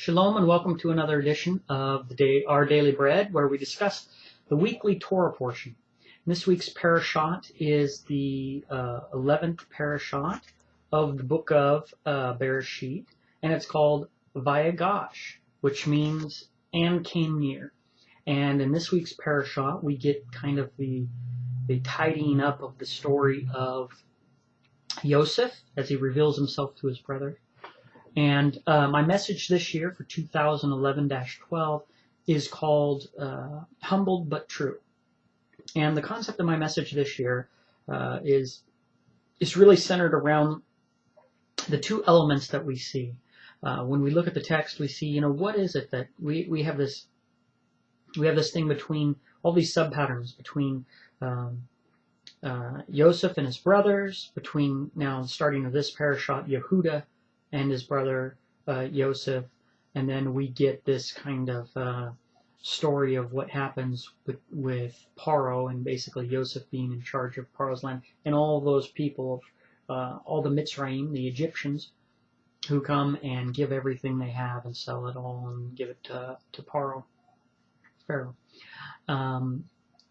Shalom and welcome to another edition of Our Daily Bread, where we discuss the weekly Torah portion. This week's Parashat is the 11th Parashat of the book of Bereshit, and it's called Vayigash, which means and came near. And in this week's Parashat, we get kind of the tidying up of the story of Yosef as he reveals himself to his brother. And my message this year for 2011-12 is called Humbled But True. And the concept of my message this year is really centered around the two elements that we see. When we look at the text, we see, what is it that we have this thing between all these sub-patterns between Yosef and his brothers, between now starting with this parashat, Yehuda and his brother Yosef, and then we get this kind of story of what happens with Paro, and basically Yosef being in charge of Paro's land, and all those people, all the Mitzrayim, the Egyptians, who come and give everything they have and sell it all and give it to Pharaoh.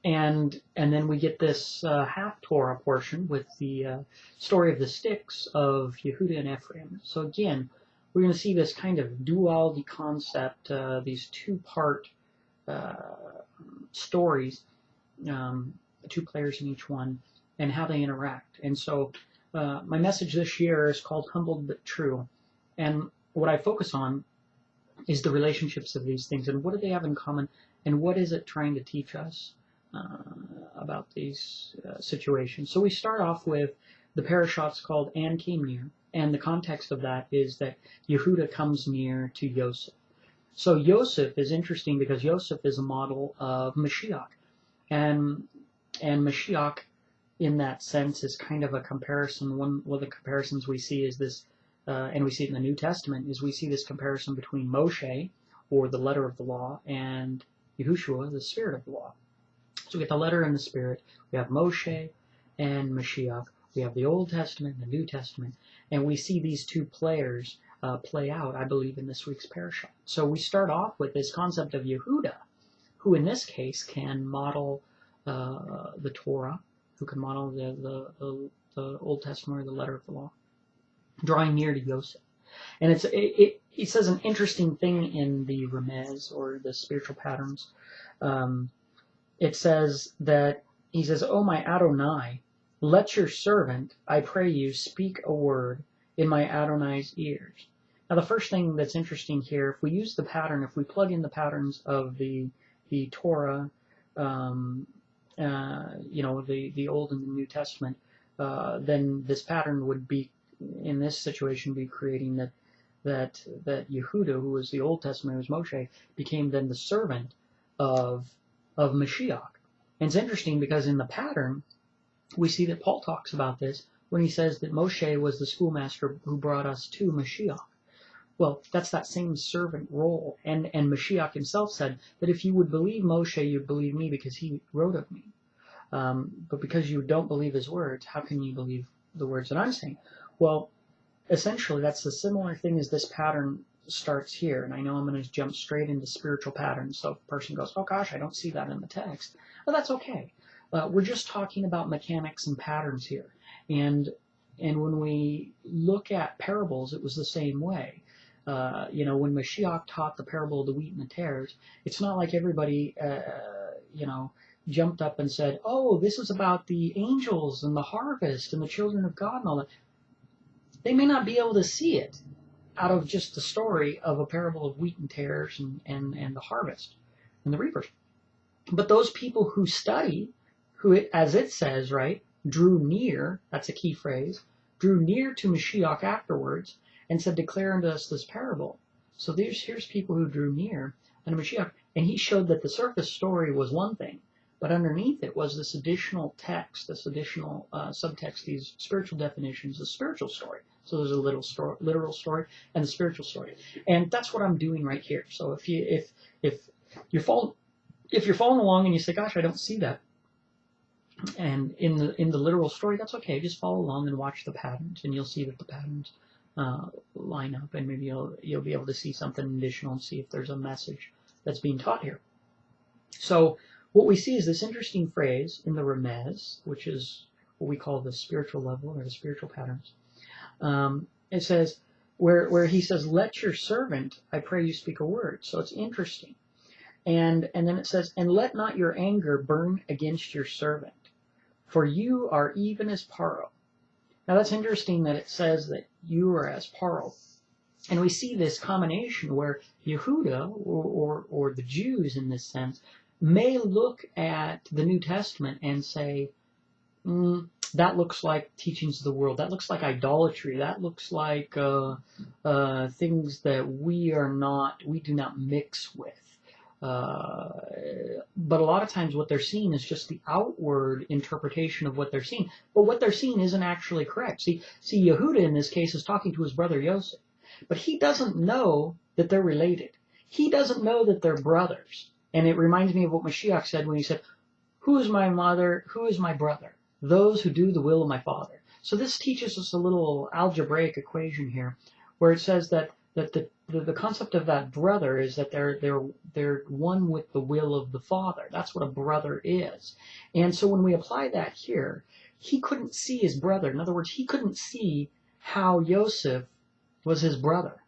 And then we get this half Torah portion with the story of the sticks of Yehuda and Ephraim. So again, we're going to see this kind of duality concept, these two-part stories, two players in each one, and how they interact. And so my message this year is called Humbled But True. And what I focus on is the relationships of these things, and what do they have in common, and what is it trying to teach us about these situations. So we start off with the parashat's called And Came Near, and the context of that is that Yehuda comes near to Yosef. So Yosef is interesting because Yosef is a model of Mashiach, and Mashiach in that sense is kind of a comparison. One of the comparisons we see is this, and we see it in the New Testament, is we see this comparison between Moshe, or the letter of the law, and Yahushua, the spirit of the law. So we get the letter and the spirit. We have Moshe and Mashiach. We have the Old Testament and the New Testament. And we see these two players play out, I believe, in this week's parashat. So we start off with this concept of Yehuda, who in this case can model the Torah, who can model the Old Testament or the letter of the law, drawing near to Yosef. And it says an interesting thing in the Ramez, or the spiritual patterns. It says that, he says, "O my Adonai, let your servant, I pray you, speak a word in my Adonai's ears." Now the first thing that's interesting here, if we use the pattern, if we plug in the patterns of the Torah, the Old and the New Testament, then this pattern would be, in this situation, be creating that Yehuda, who was the Old Testament, who was Moshe, became then the servant of Mashiach. And it's interesting because in the pattern, we see that Paul talks about this when he says that Moshe was the schoolmaster who brought us to Mashiach. Well, that's that same servant role. And Mashiach himself said that if you would believe Moshe, you'd believe me because he wrote of me. But because you don't believe his words, how can you believe the words that I'm saying? Well, essentially, that's the similar thing as this pattern starts here. And I know I'm going to jump straight into spiritual patterns. So if a person goes, "Oh gosh, I don't see that in the text," well, that's okay. We're just talking about mechanics and patterns here. And when we look at parables, it was the same way. When Mashiach taught the parable of the wheat and the tares, it's not like everybody, jumped up and said, "Oh, this is about the angels and the harvest and the children of God and all that." They may not be able to see it out of just the story of a parable of wheat and tares and the harvest and the reapers. But those people who study, as it says, right, drew near, that's a key phrase, drew near to Mashiach afterwards and said, "Declare unto us this parable." So here's people who drew near unto Mashiach, and he showed that the surface story was one thing, but underneath it was this additional text, this additional subtext, these spiritual definitions, the spiritual story. So there's a literal story and the spiritual story, and that's what I'm doing right here. So if you're following along and you say, "Gosh, I don't see that," and in the literal story, that's okay. Just follow along and watch the patterns, and you'll see that the patterns line up, and maybe you'll be able to see something additional and see if there's a message that's being taught here. So what we see is this interesting phrase in the Ramez, which is what we call the spiritual level or the spiritual patterns. It says, where he says, let your servant, I pray you, speak a word. So it's interesting. And then it says, and let not your anger burn against your servant, for you are even as Paro. Now that's interesting that it says that you are as Paro. And we see this combination where Yehuda, or the Jews in this sense, may look at the New Testament and say, that looks like teachings of the world. That looks like idolatry. That looks like things that we do not mix with. But a lot of times what they're seeing is just the outward interpretation of what they're seeing. But what they're seeing isn't actually correct. See, Yehuda in this case is talking to his brother Yosef. But he doesn't know that they're related. He doesn't know that they're brothers. And it reminds me of what Mashiach said when he said, who is my mother? Who is my brother? Those who do the will of my Father. So this teaches us a little algebraic equation here, where it says that the concept of that brother is that they're one with the will of the Father. That's what a brother is. And so when we apply that here, he couldn't see his brother. In other words, he couldn't see how Yosef was his brother.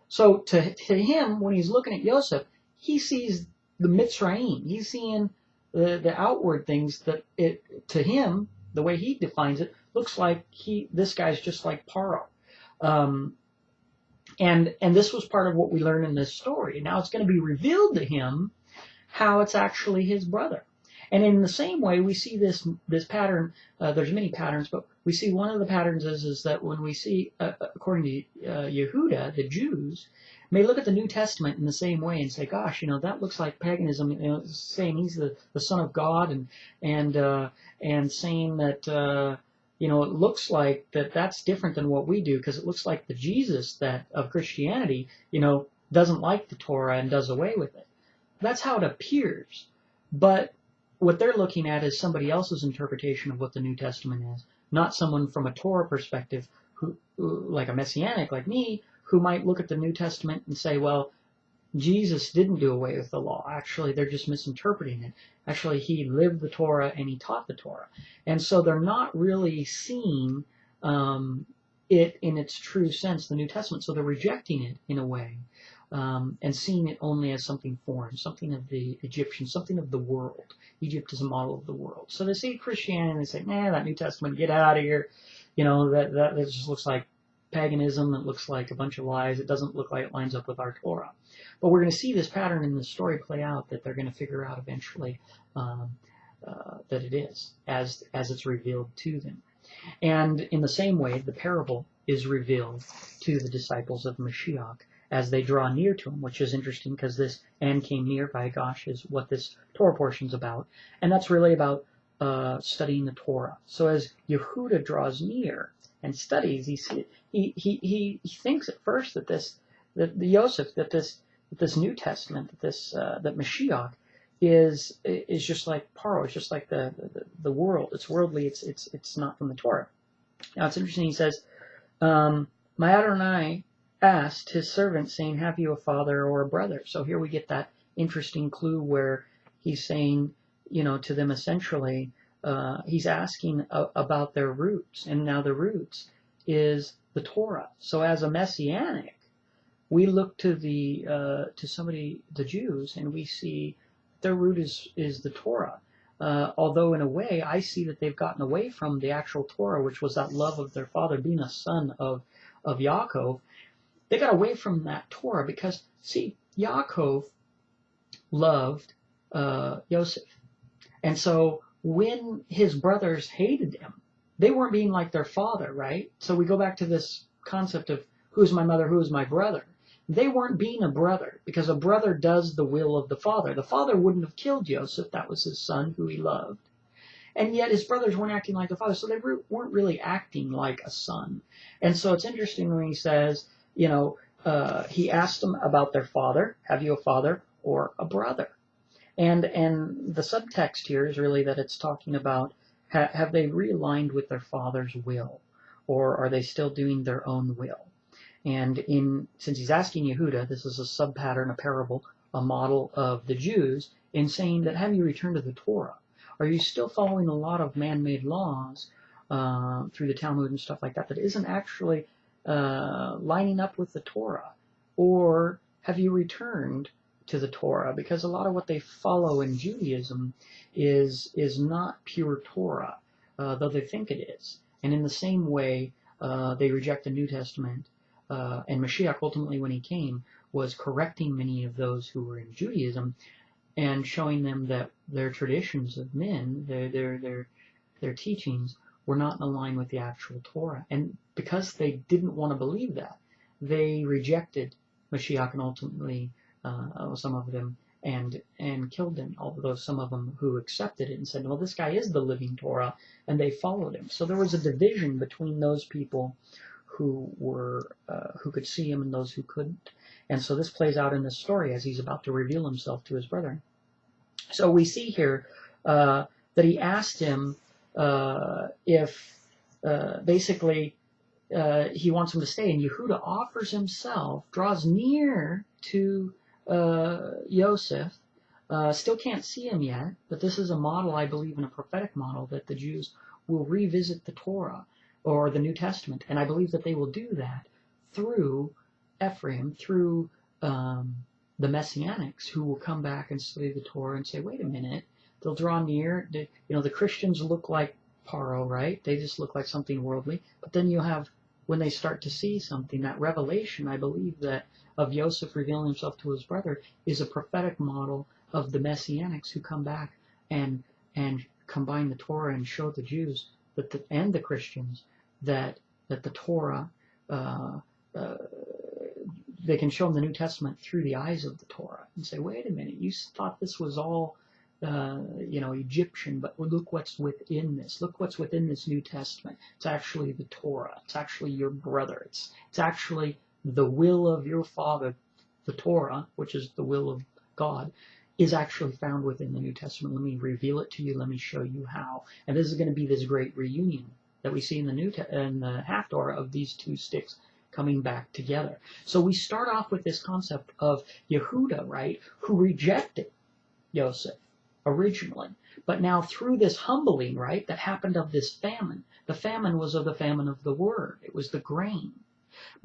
So to him, when he's looking at Yosef, he sees the Mitzrayim. He's seeing the outward things that to him, the way he defines it, looks like this guy's just like Paro. And this was part of what we learn in this story. Now it's going to be revealed to him how it's actually his brother. And in the same way, we see this pattern. There's many patterns, but we see one of the patterns is that when we see, according to Yehuda, the Jews may look at the New Testament in the same way and say, gosh, that looks like paganism, saying he's the Son of God, and saying that, it looks like that's different than what we do, because it looks like the Jesus of Christianity, doesn't like the Torah and does away with it. That's how it appears. But what they're looking at is somebody else's interpretation of what the New Testament is, not someone from a Torah perspective, who like a Messianic like me, who might look at the New Testament and say, well, Jesus didn't do away with the law. Actually, they're just misinterpreting it. Actually, he lived the Torah and he taught the Torah. And so they're not really seeing it in its true sense, the New Testament. So they're rejecting it in a way, and seeing it only as something foreign, something of the Egyptians, something of the world. Egypt is a model of the world. So they see Christianity and they say, nah, that New Testament, get out of here. That just looks like paganism. It looks like a bunch of lies. It doesn't look like it lines up with our Torah. But we're going to see this pattern in the story play out, that they're going to figure out eventually that it is, as it's revealed to them. And in the same way, the parable is revealed to the disciples of Mashiach as they draw near to him, which is interesting because this "and came near" Vayigash is what this Torah portion is about. And that's really about studying the Torah. So as Yehuda draws near and studies, he thinks at first that this New Testament, that Mashiach is just like Paro. It's just like the world. It's worldly. It's not from the Torah. Now it's interesting. He says, "My Adonai asked his servant, saying, have you a father or a brother?" So here we get that interesting clue where he's saying, to them essentially, he's asking about their roots, and now the roots is the Torah. So as a Messianic, we look to the Jews, and we see their root is the Torah. Although in a way, I see that they've gotten away from the actual Torah, which was that love of their father, being a son of Yaakov. They got away from that Torah because, see, Yaakov loved Yosef. And so when his brothers hated him, they weren't being like their father, right? So we go back to this concept of who's my mother, who's my brother. They weren't being a brother, because a brother does the will of the father. The father wouldn't have killed Yosef. That was his son who he loved. And yet his brothers weren't acting like the father, so they weren't really acting like a son. And so it's interesting when he says, he asked them about their father. Have you a father or a brother? And the subtext here is really that it's talking about, have they realigned with their father's will, or are they still doing their own will? And since he's asking Yehuda, this is a sub-pattern, a parable, a model of the Jews, in saying that have you returned to the Torah? Are you still following a lot of man-made laws through the Talmud and stuff like that that isn't actually lining up with the Torah? Or have you returned to the Torah? Because a lot of what they follow in Judaism is not pure Torah, though they think it is. And in the same way, they reject the New Testament. And Mashiach, ultimately, when he came, was correcting many of those who were in Judaism and showing them that their traditions of men, their teachings, were not in line with the actual Torah. And because they didn't want to believe that, they rejected Mashiach and ultimately some of them and killed him, although some of them who accepted it and said, well, this guy is the living Torah, and they followed him. So there was a division between those people who could see him and those who couldn't. And so this plays out in this story as he's about to reveal himself to his brethren. So we see here that he asked him if basically he wants him to stay, and Yehuda offers himself, draws near to Yosef. Still can't see him yet, but this is a model, I believe, in a prophetic model, that the Jews will revisit the Torah or the New Testament, and I believe that they will do that through Ephraim, through the Messianics, who will come back and study the Torah and say, wait a minute, they'll draw near. The Christians look like Paro, right? They just look like something worldly. But then you have, when they start to see something, that revelation, I believe, that of Yosef revealing himself to his brother is a prophetic model of the Messianics who come back and combine the Torah and show the Jews and the Christians that the Torah, they can show them the New Testament through the eyes of the Torah and say, wait a minute, you thought this was all Egyptian, but look what's within this. Look what's within this New Testament. It's actually the Torah. It's actually your brother. It's actually the will of your Father. The Torah, which is the will of God, is actually found within the New Testament. Let me reveal it to you. Let me show you how. And this is going to be this great reunion that we see in the half Torah of these two sticks coming back together. So we start off with this concept of Yehuda, right, who rejected Yosef originally, but now through this humbling, right, that happened of this famine. The famine was of the famine of the word. It was the grain.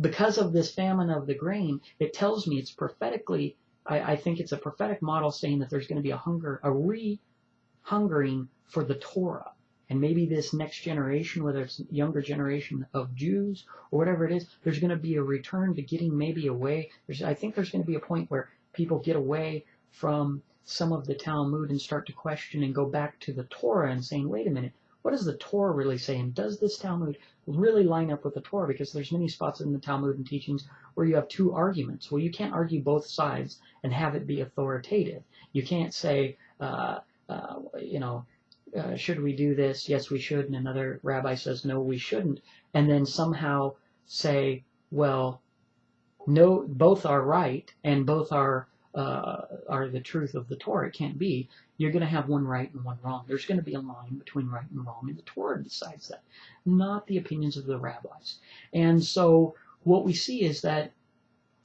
Because of this famine of the grain, it tells me it's prophetically, I think it's a prophetic model saying that there's going to be a re-hungering for the Torah. And maybe this next generation, whether it's younger generation of Jews or whatever it is, there's going to be a return to getting maybe away. I think there's going to be a point where people get away from some of the Talmud and start to question and go back to the Torah and saying, wait a minute, what does the Torah really say? And does this Talmud really line up with the Torah? Because there's many spots in the Talmud and teachings where you have two arguments. Well, you can't argue both sides and have it be authoritative. You can't say, should we do this? Yes, we should. And another rabbi says, no, we shouldn't. And then somehow say, well, no, both are right and both are the truth of the Torah. It can't be. You're going to have one right and one wrong. There's going to be a line between right and wrong, and the Torah decides that, not the opinions of the rabbis. And so what we see is that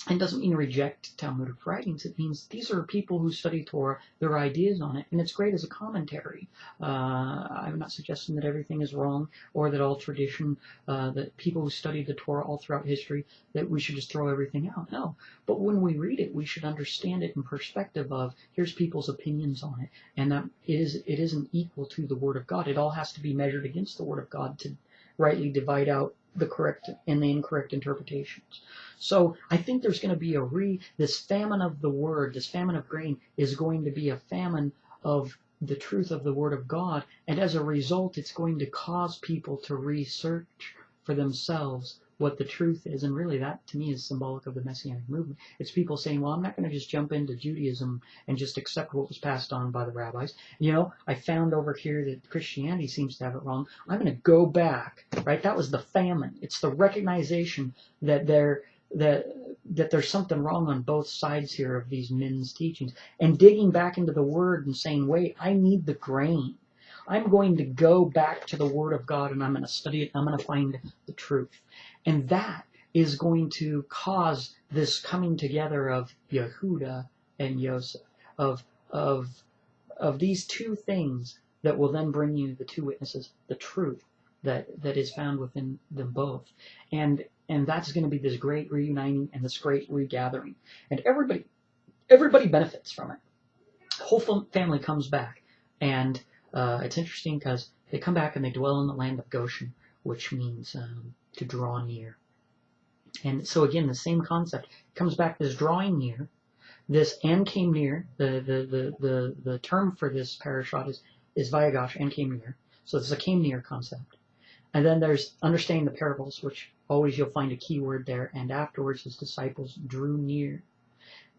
it doesn't mean reject Talmudic writings. It means these are people who study Torah, their ideas on it, and it's great as a commentary. I'm not suggesting that everything is wrong or that all tradition, that people who studied the Torah all throughout history, that we should just throw everything out. No. But when we read it, we should understand it in perspective of, here's people's opinions on it, and that it isn't equal to the Word of God. It all has to be measured against the Word of God to rightly divide out the correct and the incorrect interpretations. So I think there's going to be this famine of the word, this famine of grain is going to be a famine of the truth of the Word of God, and as a result it's going to cause people to research for themselves what the truth is. And really that to me is symbolic of the Messianic movement. It's people saying, well, I'm not going to just jump into Judaism and just accept what was passed on by the rabbis. I found over here that Christianity seems to have it wrong. I'm going to go back, right? That was the famine. It's the recognition that there's something wrong on both sides here of these men's teachings, and digging back into the Word and saying, wait, I need the grain. I'm going to go back to the Word of God and I'm going to study it. I'm going to find the truth. And that is going to cause this coming together of Yehuda and Yosef, of these two things that will then bring you the two witnesses, the truth that is found within them both. And that's going to be this great reuniting and this great regathering. And everybody benefits from it. The whole family comes back. And it's interesting because they come back and they dwell in the land of Goshen, which means to draw near. And so again, the same concept comes back, this drawing near, this and came near. The term for this parashat is Vayigash and came near. So it's a came near concept. And then there's understanding the parables, which always you'll find a key word there. And afterwards, his disciples drew near.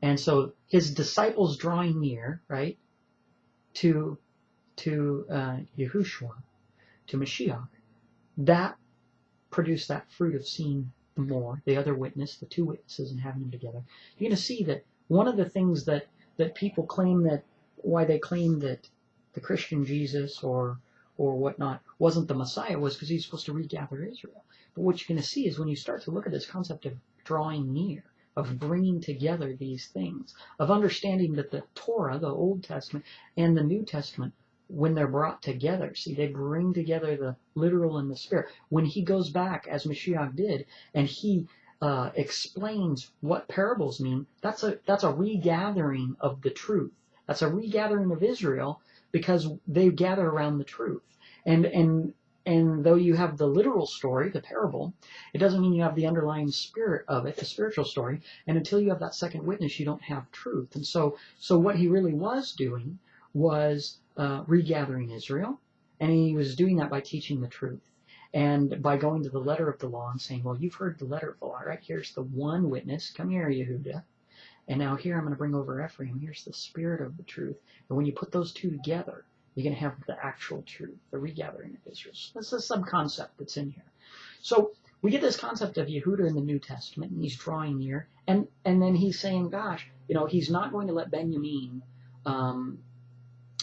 And so his disciples drawing near, right, to Yahushua, to Mashiach, that produced that fruit of seeing the more, the other witness, the two witnesses, and having them together. You're going to see that one of the things that people claim that, why they claim that the Christian Jesus or whatnot wasn't the Messiah was because he's supposed to regather Israel. But what you're going to see is when you start to look at this concept of drawing near, of bringing together these things, of understanding that the Torah, the Old Testament, and the New Testament, when they're brought together, see, they bring together the literal and the spirit. When he goes back, as Mashiach did, and he explains what parables mean, that's a regathering of the truth. That's a regathering of Israel because they gather around the truth. And though you have the literal story, the parable, it doesn't mean you have the underlying spirit of it, the spiritual story. And until you have that second witness, you don't have truth. And so what he really was doing was regathering Israel, and he was doing that by teaching the truth. And by going to the letter of the law and saying, well, you've heard the letter of the law, right? Here's the one witness. Come here, Yehuda. And now here I'm going to bring over Ephraim. Here's the spirit of the truth. And when you put those two together, you're going to have the actual truth, the regathering of Israel. So that's a sub-concept that's in here. So we get this concept of Yehuda in the New Testament, and he's drawing near. And then he's saying, gosh, he's not going to let Benjamin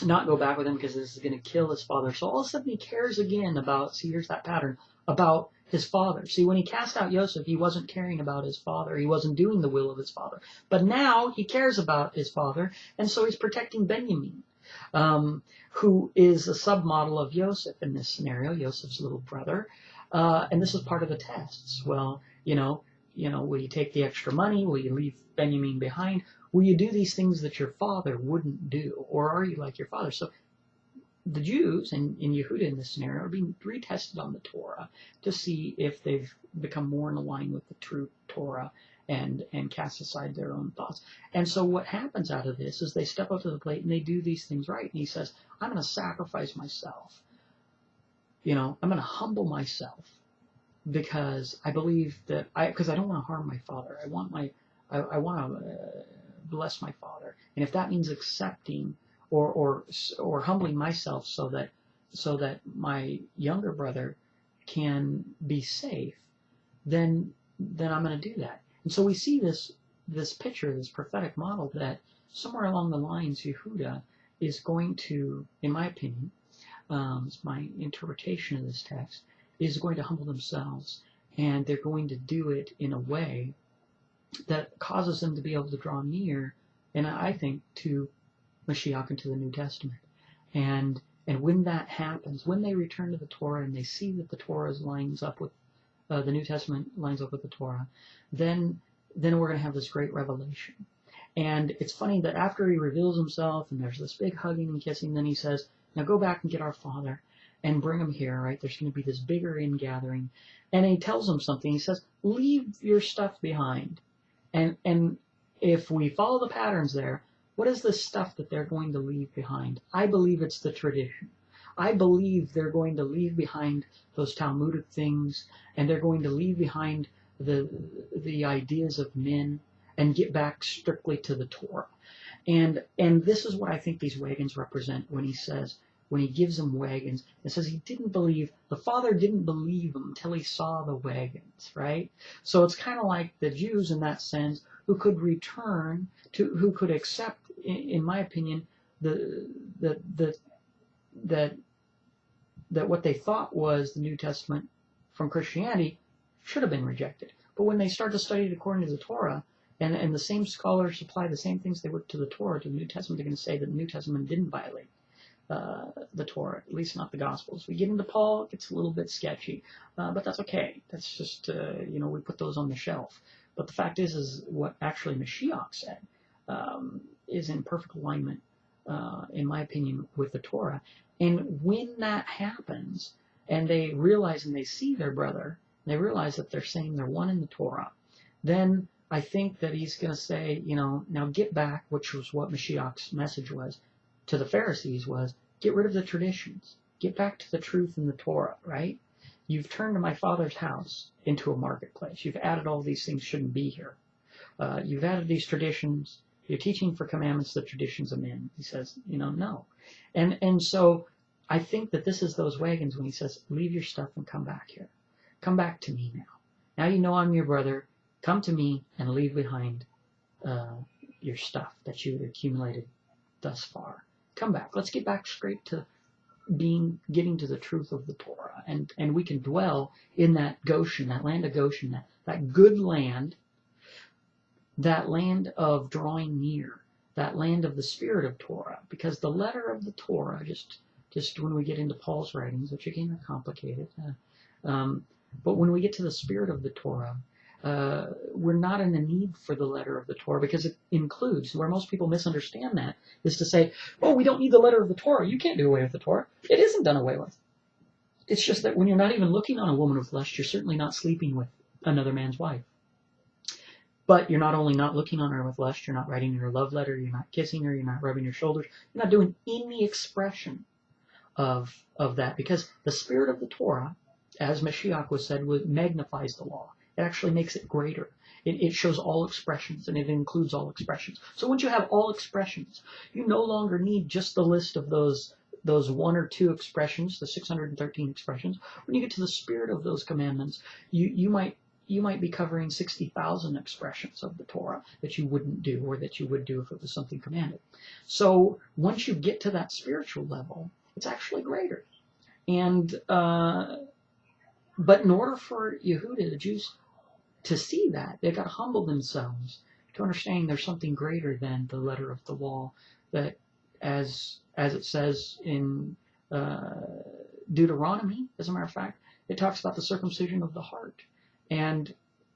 not go back with him because this is going to kill his father. So all of a sudden he cares again about, see, here's that pattern, about his father. See, when he cast out Joseph, he wasn't caring about his father. He wasn't doing the will of his father. But now he cares about his father, and so he's protecting Benjamin, who is a submodel of Joseph in this scenario, Joseph's little brother. And this is part of the tests. Well, will you take the extra money? Will you leave Benjamin behind? Will you do these things that your father wouldn't do? Or are you like your father? So the Jews and Yehuda in this scenario are being retested on the Torah to see if they've become more in line with the true Torah and cast aside their own thoughts. And so what happens out of this is they step up to the plate and they do these things right. And he says, I'm going to sacrifice myself. I'm going to humble myself because I believe that because I don't want to harm my father. I want to bless my father. And if that means accepting or humbling myself so that my younger brother can be safe, then I'm going to do that. And so we see this picture, this prophetic model that somewhere along the lines, Yehuda is going to, in my opinion, it's my interpretation of this text, is going to humble themselves, and they're going to do it in a way that causes them to be able to draw near, and I think, to Mashiach and to the New Testament. And when that happens, when they return to the Torah and they see that the Torah lines up with the New Testament lines up with the Torah, then we're going to have this great revelation. And it's funny that after he reveals himself and there's this big hugging and kissing, then he says, now go back and get our father and bring him here, right? There's going to be this bigger ingathering. And he tells them something. He says, leave your stuff behind. And if we follow the patterns there, what is the stuff that they're going to leave behind? I believe it's the tradition. I believe they're going to leave behind those Talmudic things, and they're going to leave behind the ideas of men and get back strictly to the Torah. And this is what I think these wagons represent when he gives them wagons. It says he didn't believe, the father didn't believe him until he saw the wagons, right? So it's kind of like the Jews in that sense who could return to, who could accept, in my opinion, that what they thought was the New Testament from Christianity should have been rejected. But when they start to study it according to the Torah, and the same scholars apply the same things they would to the Torah, to the New Testament, they're going to say that the New Testament didn't violate the Torah, at least not the Gospels. We get into Paul, it gets a little bit sketchy, but that's okay. That's just, we put those on the shelf. But the fact is what actually Mashiach said is in perfect alignment, in my opinion, with the Torah. And when that happens, and they realize and they see their brother, and they realize that they're saying they're one in the Torah, then I think that he's going to say, now get back, which was what Mashiach's message was to the Pharisees, was get rid of the traditions. Get back to the truth in the Torah, right? You've turned my Father's house into a marketplace. You've added all these things shouldn't be here. You've added these traditions. You're teaching for commandments the traditions of men. He says, no. And so I think that this is those wagons when he says, leave your stuff and come back here. Come back to me now. Now you know I'm your brother. Come to me and leave behind your stuff that you've accumulated thus far. Come back. Let's get back straight to getting to the truth of the Torah. And we can dwell in that Goshen, that land of Goshen, that good land, that land of drawing near, that land of the spirit of Torah. Because the letter of the Torah, just when we get into Paul's writings, which again are complicated, but when we get to the spirit of the Torah, we're not in the need for the letter of the Torah, because it includes, where most people misunderstand that, is to say, oh, we don't need the letter of the Torah. You can't do away with the Torah. It isn't done away with. It's just that when you're not even looking on a woman with lust, you're certainly not sleeping with another man's wife. But you're not only not looking on her with lust, you're not writing her a love letter, you're not kissing her, you're not rubbing her shoulders, you're not doing any expression of that, because the spirit of the Torah, as Mashiach was said, magnifies the law. It actually makes it greater. It shows all expressions, and it includes all expressions. So once you have all expressions, you no longer need just the list of those one or two expressions, the 613 expressions. When you get to the spirit of those commandments, you might be covering 60,000 expressions of the Torah that you wouldn't do, or that you would do if it was something commanded. So once you get to that spiritual level, it's actually greater. And but in order for Yehudah, the Jews, to see that, they've got to humble themselves to understand there's something greater than the letter of the law, that as it says in Deuteronomy, as a matter of fact, it talks about the circumcision of the heart. And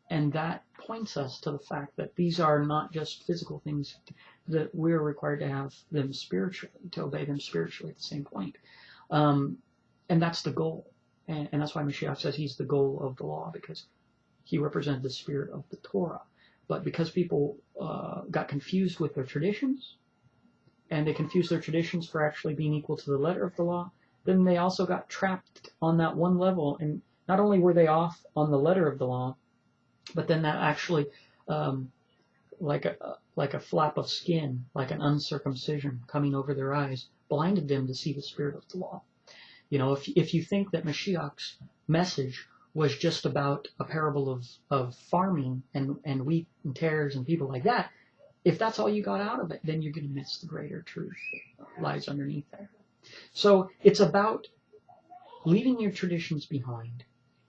that points us to the fact that these are not just physical things, that we're required to have them spiritually, to obey them spiritually at the same point. And that's the goal. And that's why Mashiach says he's the goal of the law, because he represented the spirit of the Torah. But because people got confused with their traditions, and they confused their traditions for actually being equal to the letter of the law, then they also got trapped on that one level. And not only were they off on the letter of the law, but then that actually, like a flap of skin, like an uncircumcision coming over their eyes, blinded them to see the spirit of the law. If you think that Mashiach's message was just about a parable of farming and wheat and tares and people like that, if that's all you got out of it, then you're going to miss the greater truth that lies underneath there. So it's about leaving your traditions behind,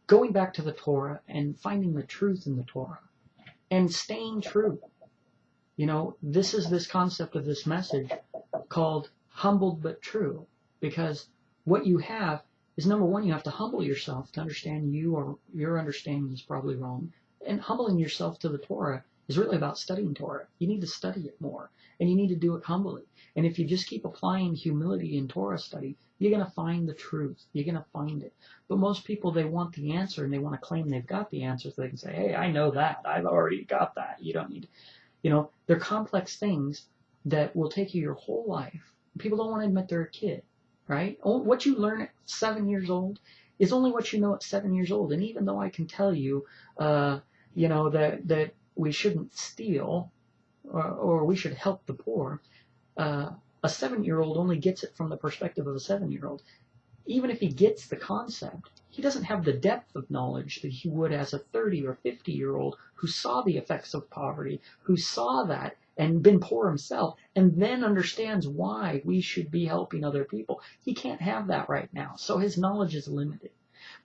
going back to the Torah and finding the truth in the Torah, and staying true. This is this concept of this message called humbled but true, because what you have is, number one, you have to humble yourself to understand your understanding is probably wrong. And humbling yourself to the Torah is really about studying Torah. You need to study it more, and you need to do it humbly. And if you just keep applying humility in Torah study, you're going to find the truth. You're going to find it. But most people, they want the answer, and they want to claim they've got the answer so they can say, hey, I know that. I've already got that. You don't need, they're complex things that will take you your whole life. People don't want to admit they're a kid. Right? What you learn at 7 years old is only what you know at 7 years old. And even though I can tell you, that we shouldn't steal or we should help the poor, a 7-year-old only gets it from the perspective of a 7-year-old. Even if he gets the concept, he doesn't have the depth of knowledge that he would as a 30 or 50-year-old who saw the effects of poverty, who saw that and been poor himself, and then understands why we should be helping other people. He can't have that right now, so his knowledge is limited.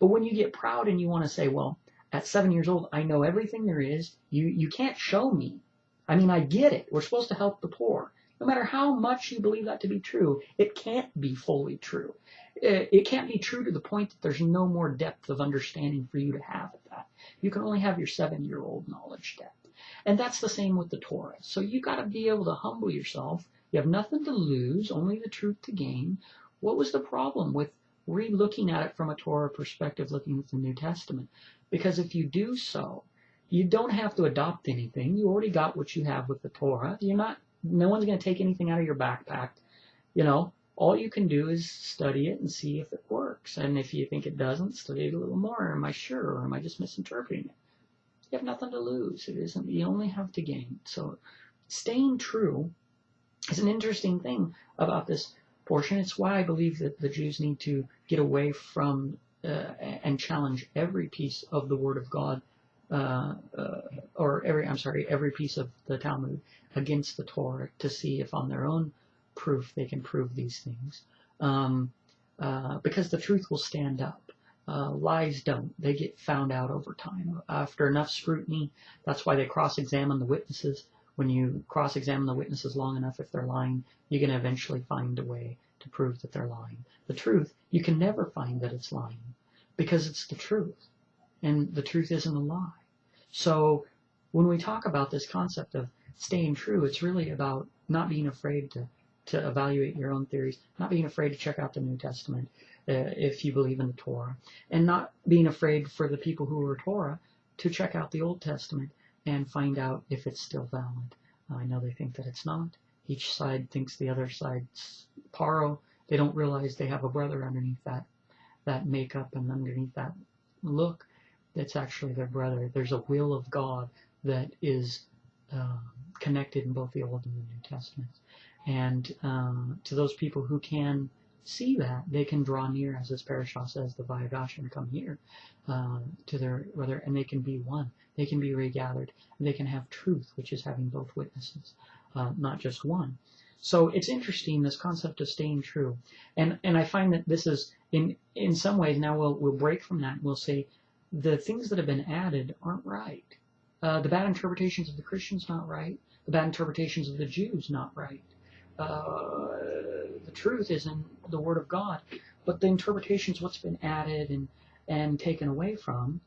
But when you get proud and you want to say, well, At 7 years old, I know everything there is. You can't show me. I mean, I get it. We're supposed to help the poor. No matter how much you believe that to be true, it can't be fully true. It can't be true to the point that there's no more depth of understanding for you to have at that. You can only have your 7-year-old knowledge depth. And that's the same with the Torah. So you got to be able to humble yourself. You have nothing to lose, only the truth to gain. What was the problem with re-looking at it from a Torah perspective, looking at the New Testament? Because if you do so, you don't have to adopt anything. You already got what you have with the Torah. No one's going to take anything out of your backpack. All you can do is study it and see if it works. And if you think it doesn't, study it a little more. Am I sure, or am I just misinterpreting it? You have nothing to lose. It isn't. You only have to gain. So staying true is an interesting thing about this portion. It's why I believe that the Jews need to get away from and challenge every piece of the Word of God, every piece of the Talmud against the Torah, to see if on their own proof they can prove these things. Because the truth will stand up. Lies don't. They get found out over time. After enough scrutiny, that's why they cross-examine the witnesses. When you cross-examine the witnesses long enough, if they're lying, you're going to eventually find a way to prove that they're lying. The truth, you can never find that it's lying, because it's the truth. And the truth isn't a lie. So when we talk about this concept of staying true, it's really about not being afraid to evaluate your own theories, not being afraid to check out the New Testament if you believe in the Torah, and not being afraid for the people who are Torah to check out the Old Testament and find out if it's still valid. I know they think that it's not. Each side thinks the other side's paro. They don't realize they have a brother underneath that makeup and underneath that look. That's actually their brother. There's a will of God that is connected in both the Old and the New Testaments. And to those people who can see that, they can draw near, as this Parashat says, the Vayigash, and come here to their brother, and they can be one. They can be regathered. And they can have truth, which is having both witnesses, not just one. So it's interesting, this concept of staying true. And I find that this is, in some ways, now we'll break from that and we'll say the things that have been added aren't right. The bad interpretations of the Christians, not right. The bad interpretations of the Jews, not right. The truth is in the Word of God, but the interpretations, what's been added and taken away from,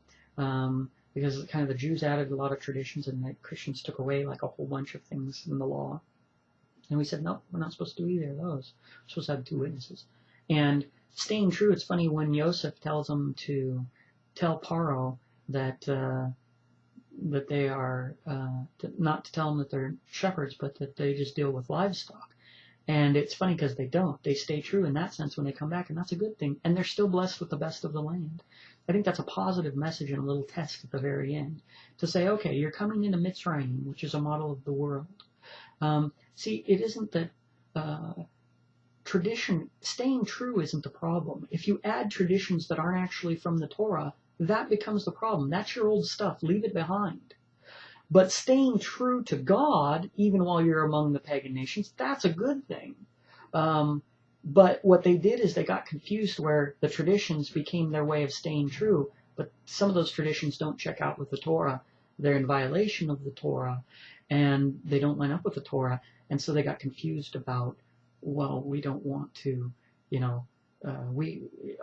because kind of the Jews added a lot of traditions and the Christians took away like a whole bunch of things in the law. And we said, no, we're not supposed to do either of those. We're supposed to have two witnesses. And staying true, it's funny when Yosef tells them to tell Paro that they are, not to tell them that they're shepherds, but that they just deal with livestock. And it's funny because they don't. They stay true in that sense when they come back, and that's a good thing. And they're still blessed with the best of the land. I think that's a positive message and a little test at the very end. To say, okay, you're coming into Mitzrayim, which is a model of the world. See, it isn't that tradition, staying true isn't the problem. If you add traditions that aren't actually from the Torah, that becomes the problem. That's your old stuff. Leave it behind. But staying true to God, even while you're among the pagan nations, that's a good thing. But what they did is they got confused where the traditions became their way of staying true. But some of those traditions don't check out with the Torah. They're in violation of the Torah, and they don't line up with the Torah. And so they got confused about, well, we don't want to,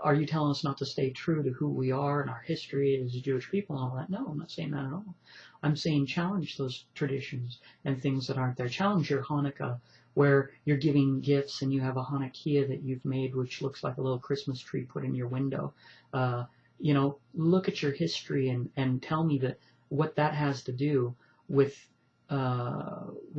are you telling us not to stay true to who we are and our history as Jewish people and all that? No, I'm not saying that at all. I'm saying challenge those traditions and things that aren't there. Challenge your Hanukkah, where you're giving gifts and you have a Hanukkah that you've made, which looks like a little Christmas tree put in your window. Look at your history and tell me that what that has to do with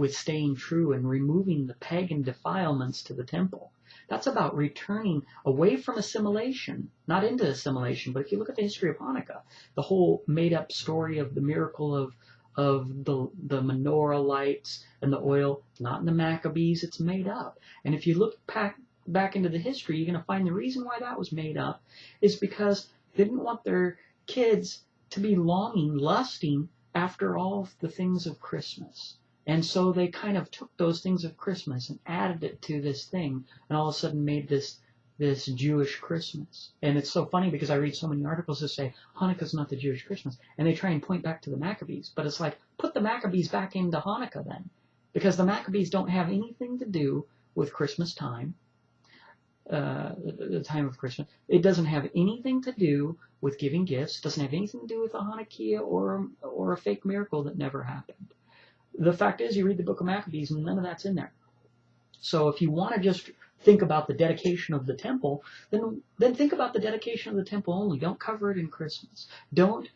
staying true and removing the pagan defilements to the temple. That's about returning away from assimilation, not into assimilation. But if you look at the history of Hanukkah, the whole made-up story of the miracle of the menorah lights and the oil, not in the Maccabees, it's made up. And if you look back into the history, you're going to find the reason why that was made up is because they didn't want their kids to be lusting after all the things of Christmas. And so they kind of took those things of Christmas and added it to this thing, and all of a sudden made this this Jewish Christmas. And it's so funny because I read so many articles that say Hanukkah's not the Jewish Christmas, and they try and point back to the Maccabees. But it's like, put the Maccabees back into Hanukkah then, because the Maccabees don't have anything to do with Christmas time, the time of Christmas. It doesn't have anything to do with giving gifts. It doesn't have anything to do with a Hanukkah or a fake miracle that never happened. The fact is, you read the book of Maccabees and none of that's in there. So if you want to just think about the dedication of the temple, then think about the dedication of the temple only. Don't cover it in Christmas. Don't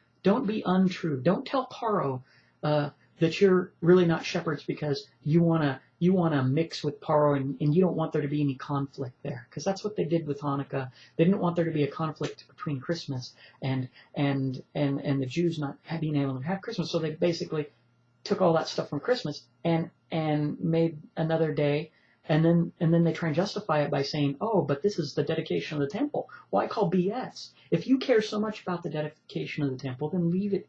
be untrue. Don't tell Paro that you're really not shepherds because you wanna mix with Paro and you don't want there to be any conflict there, because that's what they did with Hanukkah. They didn't want there to be a conflict between Christmas and the Jews not being able to have Christmas. So they basically took all that stuff from Christmas and made another day. And then they try and justify it by saying, oh, but this is the dedication of the temple. Well, I call BS. If you care so much about the dedication of the temple, then leave it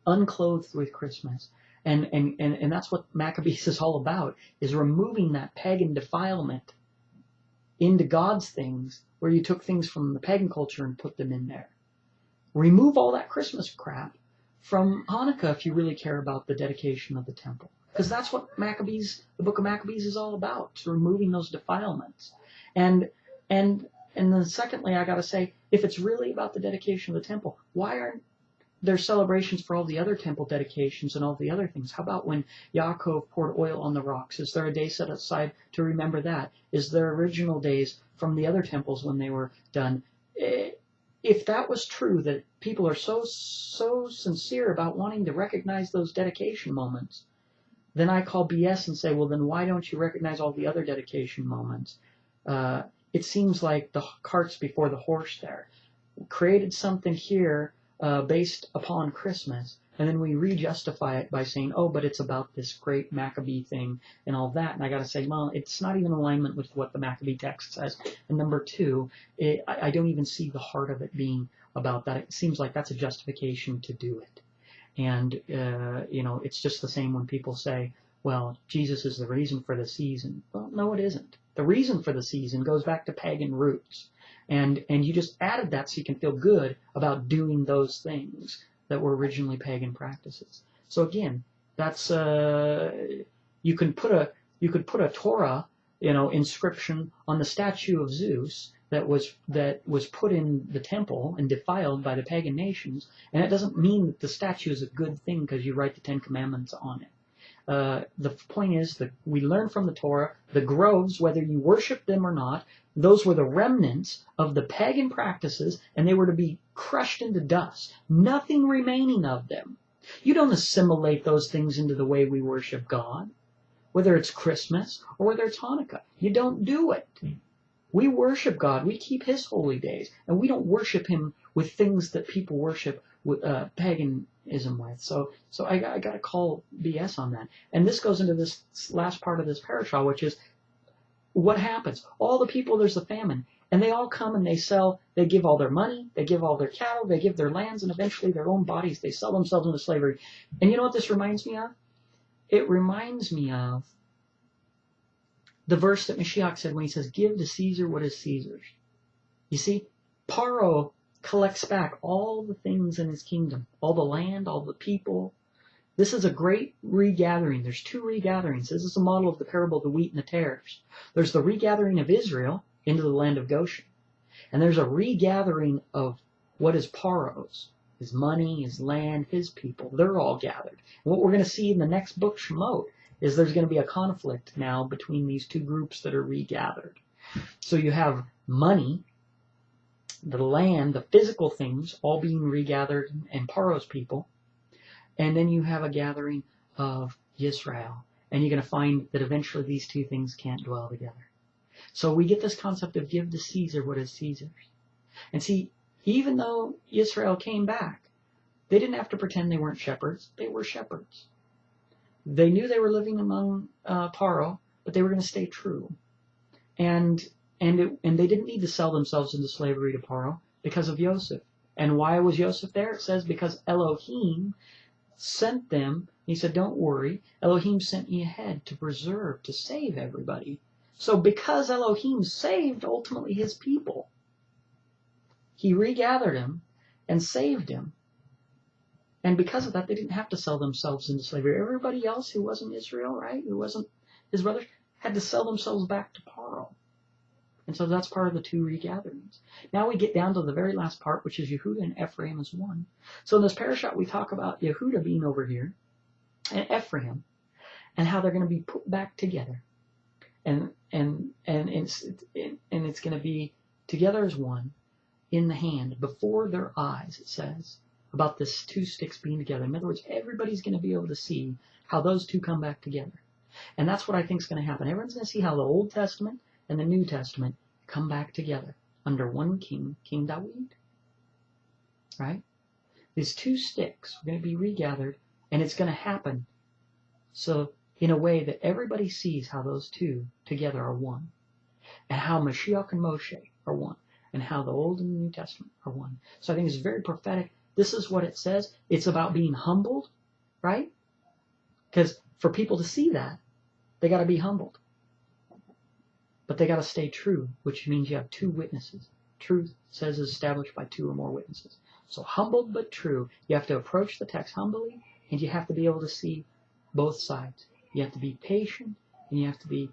unclothed with Christmas. And that's what Maccabees is all about, is removing that pagan defilement into God's things, where you took things from the pagan culture and put them in there. Remove all that Christmas crap from Hanukkah if you really care about the dedication of the temple. Because that's what Maccabees, the book of Maccabees, is all about. It's removing those defilements. And then secondly, I got to say, if it's really about the dedication of the temple, why aren't there celebrations for all the other temple dedications and all the other things? How about when Yaakov poured oil on the rocks? Is there a day set aside to remember that? Is there original days from the other temples when they were done? If that was true, that people are so sincere about wanting to recognize those dedication moments, then I call BS and say, well, then why don't you recognize all the other dedication moments? It seems like the cart's before the horse there. We created something here based upon Christmas, and then we re-justify it by saying, oh, but it's about this great Maccabee thing and all that. And I got to say, well, it's not even in alignment with what the Maccabee text says. And number two, I don't even see the heart of it being about that. It seems like that's a justification to do it. And, it's just the same when people say, well, Jesus is the reason for the season. Well, no, it isn't. The reason for the season goes back to pagan roots. And you just added that so you can feel good about doing those things that were originally pagan practices. So again, that's, you could put a Torah, inscription on the statue of Zeus that was put in the temple and defiled by the pagan nations, and it doesn't mean that the statue is a good thing because you write the Ten Commandments on it. The point is that we learn from the Torah, the groves, whether you worship them or not, those were the remnants of the pagan practices, and they were to be crushed into dust. Nothing remaining of them. You don't assimilate those things into the way we worship God, whether it's Christmas or whether it's Hanukkah. You don't do it. We worship God. We keep His holy days, and we don't worship Him with things that people worship with paganism with. So I got to call BS on that. And this goes into this last part of this parashah, which is what happens. All the people, there's a famine, and they all come and they sell. They give all their money, they give all their cattle, they give their lands, and eventually their own bodies. They sell themselves into slavery. And you know what this reminds me of? It reminds me of the verse that Mashiach said when he says, give to Caesar what is Caesar's. You see, Paro collects back all the things in his kingdom, all the land, all the people. This is a great regathering. There's two regatherings. This is a model of the parable of the wheat and the tares. There's the regathering of Israel into the land of Goshen. And there's a regathering of what is Paro's, his money, his land, his people. They're all gathered. And what we're going to see in the next book, Shemot, is there's going to be a conflict now between these two groups that are regathered. So you have money, the land, the physical things, all being regathered, and Paro's people. And then you have a gathering of Yisrael. And you're going to find that eventually these two things can't dwell together. So we get this concept of give to Caesar what is Caesar's. And see, even though Israel came back, they didn't have to pretend they weren't shepherds. They were shepherds. They knew they were living among Paro, but they were going to stay true. And they didn't need to sell themselves into slavery to Paro because of Yosef. And why was Yosef there? It says because Elohim sent them. He said, don't worry. Elohim sent me ahead to preserve, to save everybody. So because Elohim saved ultimately his people, he regathered him and saved him. And because of that, they didn't have to sell themselves into slavery. Everybody else who wasn't Israel, right, who wasn't his brothers, had to sell themselves back to Paro. And so that's part of the two regatherings. Now we get down to the very last part, which is Yehuda and Ephraim as one. So in this parashat, we talk about Yehuda being over here and Ephraim and how they're going to be put back together. And it's going to be together as one in the hand before their eyes, it says, about this two sticks being together. In other words, everybody's going to be able to see how those two come back together. And that's what I think is going to happen. Everyone's going to see how the Old Testament and the New Testament come back together under one king, King David. Right? These two sticks are going to be regathered, and it's going to happen so in a way that everybody sees how those two together are one, and how Mashiach and Moshe are one, and how the Old and the New Testament are one. So I think it's very prophetic. This is what it says. It's about being humbled, right? Because for people to see that, they got to be humbled. But they got to stay true, which means you have two witnesses. Truth says is established by two or more witnesses. So humbled but true. You have to approach the text humbly, and you have to be able to see both sides. You have to be patient, and you have to be,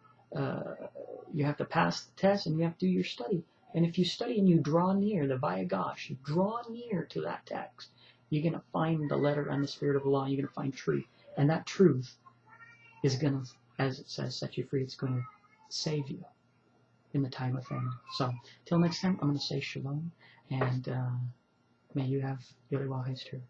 you have to pass the test, and you have to do your study. And if you study and you draw near the Vayigash, you draw near to that text, you're going to find the letter and the spirit of the law. You're going to find truth, and that truth is going to, as it says, set you free. It's going to save you in the time of famine. So, till next time, I'm going to say shalom, and may you have YHWH.